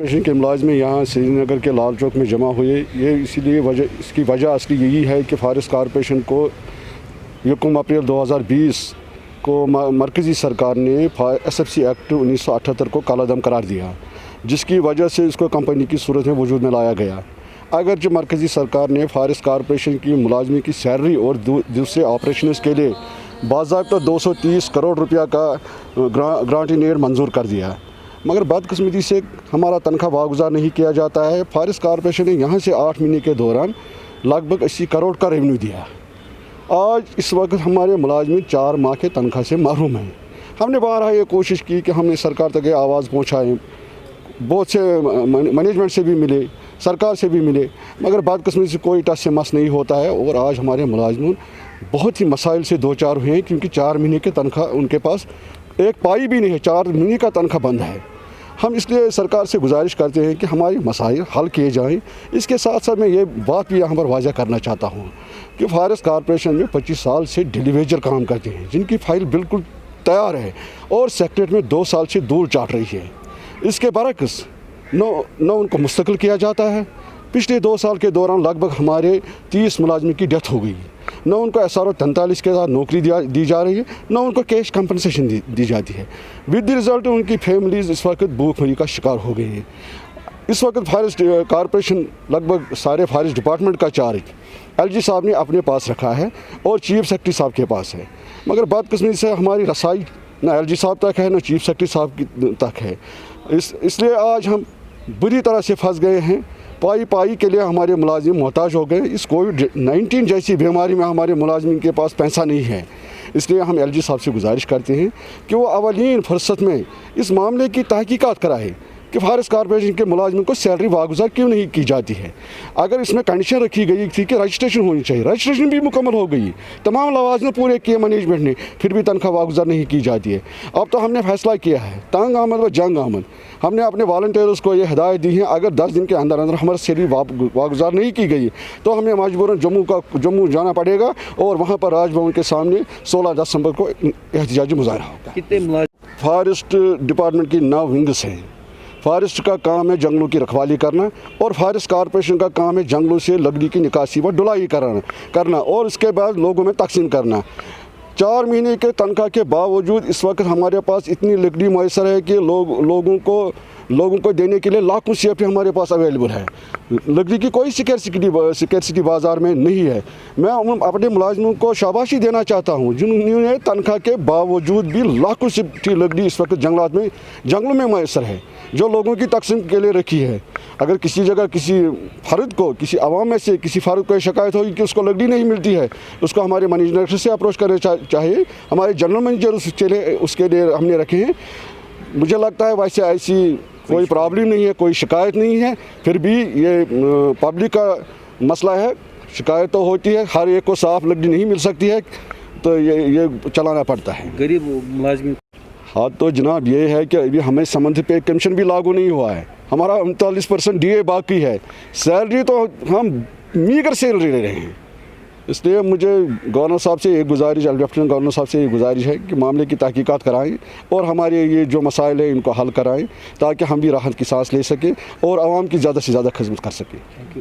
Corporation के मुलाजमे यहाँ श्रीनगर के लाल चौक में जमा हुए। ये इसकी वजह असली यही है कि फॉरेस्ट कॉर्पोरेशन को 1 अप्रैल 2020 को मरकज़ी सरकार ने SFC एक्ट 1978 को कालादम करार दिया, जिसकी वजह से इसको कंपनी की सूरत में वजूद में लाया गया। अगर जो मरकज़ी सरकार ने फॉरेस्ट कॉर्पोरेशन की मुलाजमी की सैलरी और दूसरे ऑपरेशंस के लिए बाज़ाब्ता 230 करोड़ रुपया का ग्रांट इन एड मंजूर कर दिया, मगर बदकिस्मती से हमारा तनख्वाह वागुजार नहीं किया जाता है। फॉरेस्ट कॉर्पोरेशन ने यहाँ से 8 महीने के दौरान लगभग 80 करोड़ का रेवेन्यू दिया। आज इस वक्त हमारे मुलाजमिन 4 माह के तनख्वाह से महरूम हैं। हमने बारहा ये कोशिश की कि हमने सरकार तक आवाज़ पहुँचाएँ, बहुत से मैनेजमेंट से भी मिले, सरकार से भी मिले, मगर बदकिस्मती से कोई टस से मस नहीं होता है। और आज हमारे मुलाजमिन बहुत ही मसाइल से दो चार हुए हैं, क्योंकि 4 महीने के तनख्वाह उनके पास एक पाई भी नहीं है, 4 महीने का तनख्वाह बंद है। हम इसलिए सरकार से गुजारिश करते हैं कि हमारी मसाइल हल किए जाएं। इसके साथ साथ मैं ये बात भी यहाँ पर वाज़ह करना चाहता हूँ कि फॉरेस्ट कॉर्पोरेशन में 25 साल से डिलीवेजर काम करते हैं, जिनकी फ़ाइल बिल्कुल तैयार है और सेक्रेटरीट में 2 साल से दूर चाट रही है। इसके बरक्स न उनको मुस्तकिल किया जाता है। पिछले 2 साल के दौरान लगभग हमारे 30 मुलाजमिन की डेथ हो गई। न उनको SRO 43 के साथ नौकरी दी जा रही है, न उनको कैश कंपनसेशन दी जाती है। विद द रिज़ल्ट उनकी फैमिलीज़ इस वक्त भूखमरी का शिकार हो गई है। इस वक्त फॉरेस्ट कॉर्पोरेशन लगभग सारे फॉरेस्ट डिपार्टमेंट का चार्ज LG साहब ने अपने पास रखा है और चीफ सेक्रेटरी साहब के पास है, मगर बदकिस्मती से हमारी रसाई न LG साहब तक है, न चीफ सेक्रेटरी साहब तक है। इसलिए आज हम बुरी तरह से फंस गए हैं। पाई के लिए हमारे मुलाजिम मोहताज हो गए। इस कोविड-19 जैसी बीमारी में हमारे मुलाजिम के पास पैसा नहीं है। इसलिए हम LG साहब से गुजारिश करते हैं कि वो अवलीन फुर्सत में इस मामले की तहकीकात कराए कि फॉरेस्ट कॉर्पोरेशन के मुलाजिम को सैलरी वागुजार क्यों नहीं की जाती है। अगर इसमें कंडीशन रखी गई थी कि रजिस्ट्रेशन होनी चाहिए, रजिस्ट्रेशन भी मुकम्मल हो गई, तमाम लवाज़िम पूरे किए मैनेजमेंट ने, फिर भी तनख्वाह वागुजार नहीं की जाती है। अब तो हमने फैसला किया है, तंग आमद व जंग आमद। हमने अपने वॉलंटियर्स को ये हिदायत दी है, अगर 10 दिन के अंदर अंदर हमारी सैलरी वागुजार नहीं की गई तो हमें मजबूरन जम्मू जाना पड़ेगा और वहाँ पर राजभवन के सामने 16 दिसंबर को एहतजाजी मुजाहरा होगा। कितने फॉरेस्ट डिपार्टमेंट की 9 विंग्स हैं। फॉरेस्ट का काम है जंगलों की रखवाली करना और फॉरेस्ट कॉर्पोरेशन का काम है जंगलों से लकड़ी की निकासी व ढुलाई करना और उसके बाद लोगों में तकसीम करना। 4 महीने के तनख्वाह के बावजूद इस वक्त हमारे पास इतनी लकड़ी मैसर है कि लोगों को देने के लिए लाखों सीएफटी हमारे पास अवेलेबल है। लकड़ी की कोई सिकैरिटी बाज़ार में नहीं है। मैं अपने मुलाजिमों को शाबाशी देना चाहता हूँ जिन्होंने तनख्वाह के बावजूद भी लाखों सीएफटी लकड़ी इस वक्त जंगलों में मैसर है, जो लोगों की तकसीम के लिए रखी है। अगर किसी जगह किसी फर्द को, किसी आवाम में से किसी फर्द को शिकायत होगी कि उसको लकड़ी नहीं मिलती है, उसको हमारे मैनेजर से अप्रोच करना चाहिए। हमारे जनरल मैनेजर उसके लिए हमने रखे हैं। मुझे लगता है वैसे ऐसी कोई प्रॉब्लम नहीं है, कोई शिकायत नहीं है। फिर भी ये पब्लिक का मसला है, शिकायत तो होती है, हर एक को साफ लकड़ी नहीं मिल सकती है, तो ये चलाना पड़ता है। गरीब मुलाजिम हाँ, तो जनाब ये है कि अभी हमें समंथ पे कमीशन भी लागू नहीं हुआ है। हमारा 39% DA बाकी है। सैलरी तो हम मीगर सैलरी ले रहे हैं। इसलिए मुझे गवर्नर साहब से एक गुजारिश, लेफ्टिनेंट गवर्नर साहब से एक गुजारिश है कि मामले की तहकीकात कराएं और हमारे ये जो मसाइल हैं इनको हल कराएं, ताकि हम भी राहत की सांस ले सकें और आवाम की ज़्यादा से ज़्यादा खिदमत कर सकें।